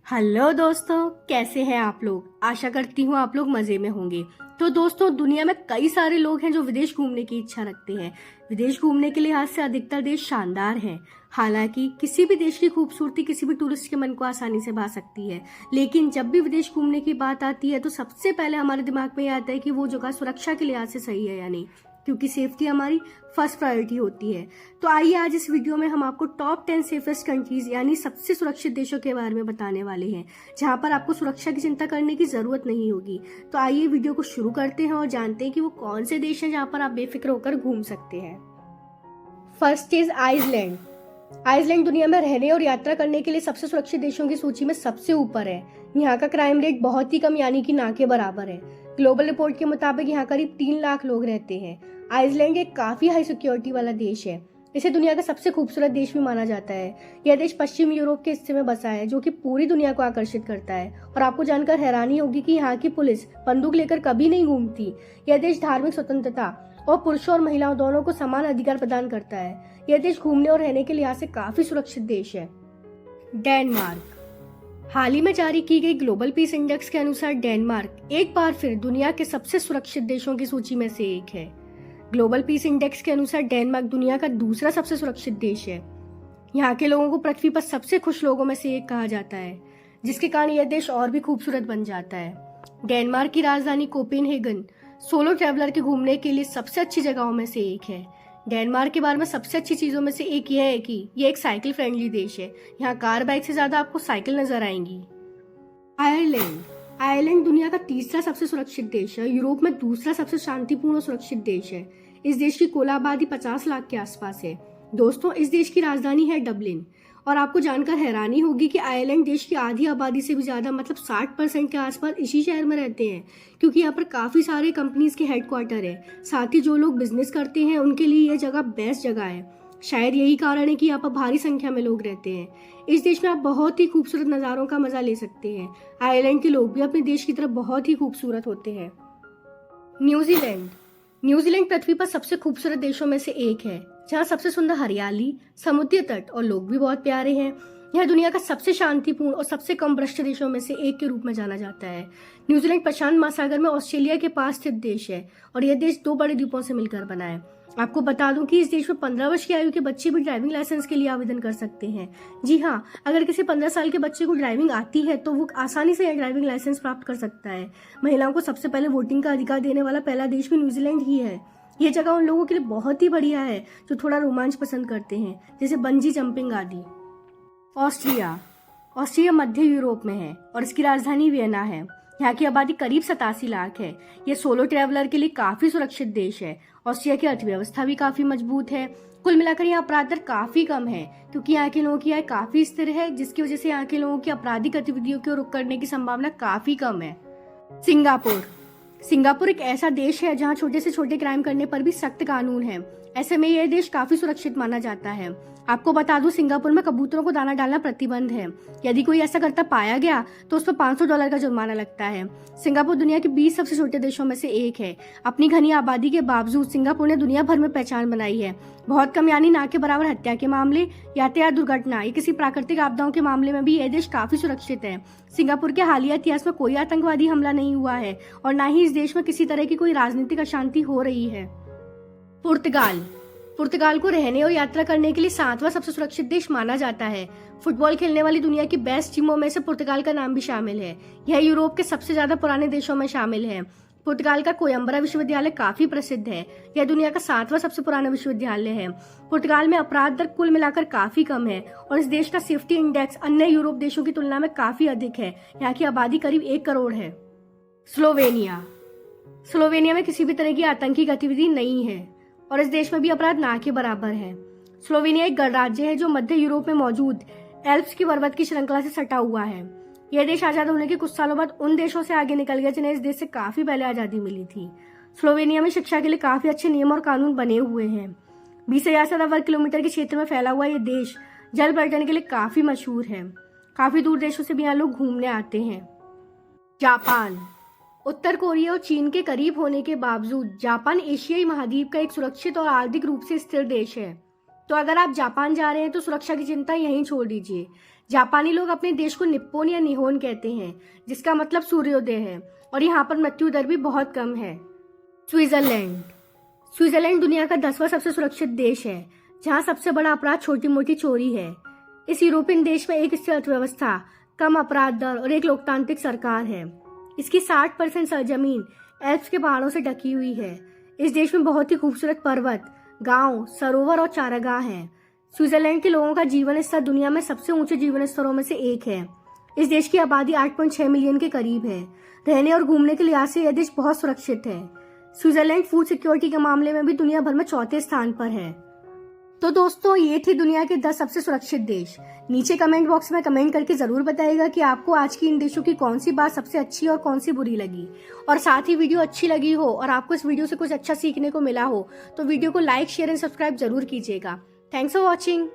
Hello दोस्तों, कैसे हैं आप लोग। आशा करती हूँ आप लोग मजे में होंगे। तो दोस्तों, दुनिया में कई सारे लोग हैं जो विदेश घूमने की इच्छा रखते हैं। विदेश घूमने के लिहाज से अधिकतर देश शानदार हैं। हालांकि किसी भी देश की खूबसूरती किसी भी टूरिस्ट के मन को आसानी से भा सकती है, लेकिन जब भी विदेश घूमने की बात आती है तो सबसे पहले हमारे दिमाग में ये आता है कि वो जगह सुरक्षा के लिहाज से सही है या नहीं, क्योंकि सेफ्टी हमारी फर्स्ट प्रायोरिटी होती है। तो आइए आज इस वीडियो में हम आपको टॉप 10 सेफेस्ट कंट्रीज यानी सबसे सुरक्षित देशों के बारे में बताने वाले हैं, जहां पर आपको सुरक्षा की चिंता करने की जरूरत नहीं होगी। तो आइए वीडियो को शुरू करते हैं और जानते हैं कि वो कौन से देश हैं जहां पर आप बेफिक्र होकर घूम सकते हैं। First is Iceland. आइसलैंड दुनिया में रहने और यात्रा करने के लिए सबसे सुरक्षित देशों की सूची में सबसे ऊपर है। यहाँ का क्राइम रेट बहुत ही कम यानी कि ना के बराबर है। ग्लोबल रिपोर्ट के मुताबिक यहाँ करीब 3 लाख लोग रहते हैं। आइसलैंड एक काफी हाई सिक्योरिटी वाला देश है। इसे दुनिया का सबसे खूबसूरत देश भी माना जाता है। यह देश पश्चिम यूरोप के हिस्से में बसा है, जो कि पूरी दुनिया को आकर्षित करता है। और आपको जानकर हैरानी होगी कि यहाँ की पुलिस बंदूक लेकर कभी नहीं घूमती। यह देश धार्मिक स्वतंत्रता और पुरुषों और महिलाओं दोनों को समान अधिकार प्रदान करता है। यह देश घूमने और रहने के लिहाज से काफी सुरक्षित देश है। डेनमार्क। हाल ही में जारी की गई ग्लोबल पीस इंडेक्स के अनुसार डेनमार्क एक बार फिर दुनिया के सबसे सुरक्षित देशों की सूची में से एक है। ग्लोबल पीस इंडेक्स के अनुसार डेनमार्क दुनिया का दूसरा सबसे सुरक्षित देश है। यहाँ के लोगों को पृथ्वी पर सबसे खुश लोगों में से एक कहा जाता है, जिसके कारण यह देश और भी खूबसूरत बन जाता है। डेनमार्क की राजधानी कोपेनहेगन सोलो ट्रैवलर के घूमने के लिए सबसे अच्छी जगहों में से एक है। डेनमार्क के बारे में सबसे अच्छी चीजों में से एक यह है कि यह एक साइकिल फ्रेंडली देश है। यहाँ कार बाइक से ज्यादा आपको साइकिल नजर आएंगी। आयरलैंड। आयरलैंड दुनिया का तीसरा सबसे सुरक्षित देश है। यूरोप में दूसरा सबसे शांतिपूर्ण और सुरक्षित देश है। इस देश की कुल आबादी 50 लाख के आसपास है। दोस्तों, इस देश की राजधानी है डबलिन। और आपको जानकर हैरानी होगी कि आयरलैंड देश की आधी आबादी से भी ज्यादा मतलब 60% के आसपास इसी शहर में रहते हैं, क्योंकि यहाँ पर काफी सारे कंपनीज के हेडक्वार्टर है। साथ ही जो लोग बिजनेस करते हैं उनके लिए यह जगह बेस्ट जगह है। शायद यही कारण है कि यहाँ पर भारी संख्या में लोग रहते हैं। इस देश में आप बहुत ही खूबसूरत नज़ारों का मजा ले सकते हैं। आयरलैंड के लोग भी अपने देश की तरफ बहुत ही खूबसूरत होते हैं। न्यूजीलैंड। न्यूजीलैंड पृथ्वी पर सबसे खूबसूरत देशों में से एक है, जहाँ सबसे सुंदर हरियाली, समुद्री तट और लोग भी बहुत प्यारे हैं। यह दुनिया का सबसे शांतिपूर्ण और सबसे कम भ्रष्ट देशों में से एक के रूप में जाना जाता है। न्यूजीलैंड प्रशांत महासागर में ऑस्ट्रेलिया के पास स्थित देश है और यह देश 2 बड़े द्वीपों से मिलकर बना है। आपको बता दूं कि इस देश में 15 वर्ष की आयु के बच्चे भी ड्राइविंग लाइसेंस के लिए आवेदन कर सकते हैं। जी हाँ, अगर किसी 15 साल के बच्चे को ड्राइविंग आती है तो वो आसानी से ड्राइविंग लाइसेंस प्राप्त कर सकता है। महिलाओं को सबसे पहले वोटिंग का अधिकार देने वाला पहला देश भी न्यूजीलैंड ही है। ये जगह उन लोगों के लिए बहुत ही बढ़िया है जो थोड़ा रोमांच पसंद करते हैं, जैसे बंजी जंपिंग आदि। ऑस्ट्रिया। ऑस्ट्रिया मध्य यूरोप में है और इसकी राजधानी वियना है। यहाँ की आबादी करीब 87 लाख है। यह सोलो ट्रैवलर के लिए काफी सुरक्षित देश है। ऑस्ट्रिया की अर्थव्यवस्था भी काफी मजबूत है। कुल मिलाकर यहाँ अपराध दर काफी कम है, क्योंकि यहाँ के लोगों की आय काफी स्थिर है, जिसकी वजह से यहाँ के लोगों की आपराधिक गतिविधियों को रुक करने की संभावना काफी कम है। सिंगापुर। सिंगापुर एक ऐसा देश है जहाँ छोटे से छोटे क्राइम करने पर भी सख्त कानून है। ऐसे में यह देश काफी सुरक्षित माना जाता है। आपको बता दूं, सिंगापुर में कबूतरों को दाना डालना प्रतिबंध है। यदि कोई ऐसा करता पाया गया तो उस पर $500 का जुर्माना लगता है। सिंगापुर दुनिया के 20 सबसे छोटे देशों में से एक है। अपनी घनी आबादी के बावजूद सिंगापुर ने दुनिया भर में पहचान बनाई है। बहुत कम यानी ना के बराबर हत्या के मामले, यातायात दुर्घटना या किसी प्राकृतिक आपदाओं के मामले में भी यह देश काफी सुरक्षित है। सिंगापुर के हालिया इतिहास में कोई आतंकवादी हमला नहीं हुआ है और न ही इस देश में किसी तरह की कोई राजनीतिक अशांति हो रही है। पुर्तगाल। पुर्तगाल को रहने और यात्रा करने के लिए 7वां सबसे सुरक्षित देश माना जाता है। फुटबॉल खेलने वाली दुनिया की बेस्ट टीमों में से पुर्तगाल का नाम भी शामिल है। यह यूरोप के सबसे ज्यादा पुराने देशों में शामिल है। पुर्तगाल का कोयम्बरा विश्वविद्यालय काफी प्रसिद्ध है। यह दुनिया का 7वां सबसे पुराना विश्वविद्यालय है। पुर्तगाल में अपराध दर कुल मिलाकर काफी कम है और इस देश का सेफ्टी इंडेक्स अन्य यूरोप देशों की तुलना में काफी अधिक है। यहाँ की आबादी करीब 1 करोड़ है। स्लोवेनिया। स्लोवेनिया में किसी भी तरह की आतंकी गतिविधि नहीं है और इस देश में भी अपराध ना के बराबर है। स्लोवेनिया एक गणराज्य है जो मध्य यूरोप में मौजूद एल्प्स की पर्वत की श्रृंखला से सटा हुआ है। यह देश आजाद होने के कुछ सालों बाद उन देशों से आगे निकल गया जिन्हें इस देश से काफी पहले आजादी मिली थी। स्लोवेनिया में शिक्षा के लिए काफी अच्छे नियम और कानून बने हुए हैं। 20,000 से ज्यादा वर्ग किलोमीटर के क्षेत्र में फैला हुआ ये देश जल पर्यटन के लिए काफी मशहूर है। काफी दूर देशों से भी यहाँ लोग घूमने आते हैं। जापान। उत्तर कोरिया और चीन के करीब होने के बावजूद जापान एशियाई महाद्वीप का एक सुरक्षित और आर्थिक रूप से स्थिर देश है। तो अगर आप जापान जा रहे हैं तो सुरक्षा की चिंता यहीं छोड़ दीजिए। जापानी लोग अपने देश को निप्पोन या निहोन कहते हैं, जिसका मतलब सूर्योदय है, और यहाँ पर मृत्यु दर भी बहुत कम है। स्विट्जरलैंड। स्विट्जरलैंड दुनिया का 10वां सबसे सुरक्षित देश है, जहाँ सबसे बड़ा अपराध छोटी मोटी चोरी है। इस यूरोपियन देश में एक स्थिर अर्थव्यवस्था, कम अपराध दर और एक लोकतांत्रिक सरकार है। इसकी 60% सरजमीन एल्प्स के पहाड़ों से ढकी हुई है। इस देश में बहुत ही खूबसूरत पर्वत, गांव, सरोवर और चारागाह हैं। स्विट्जरलैंड के लोगों का जीवन स्तर दुनिया में सबसे ऊंचे जीवन स्तरों में से एक है। इस देश की आबादी 8.6 मिलियन के करीब है। रहने और घूमने के लिहाज से यह देश बहुत सुरक्षित है। स्विट्जरलैंड फूड सिक्योरिटी के मामले में भी दुनिया भर में 4थे स्थान पर है। तो दोस्तों, ये थी दुनिया के 10 सबसे सुरक्षित देश। नीचे कमेंट बॉक्स में कमेंट करके जरूर बताइएगा कि आपको आज की इन देशों की कौन सी बात सबसे अच्छी और कौन सी बुरी लगी। और साथ ही वीडियो अच्छी लगी हो और आपको इस वीडियो से कुछ अच्छा सीखने को मिला हो तो वीडियो को लाइक, शेयर एंड सब्सक्राइब जरूर कीजिएगा। Thanks for watching.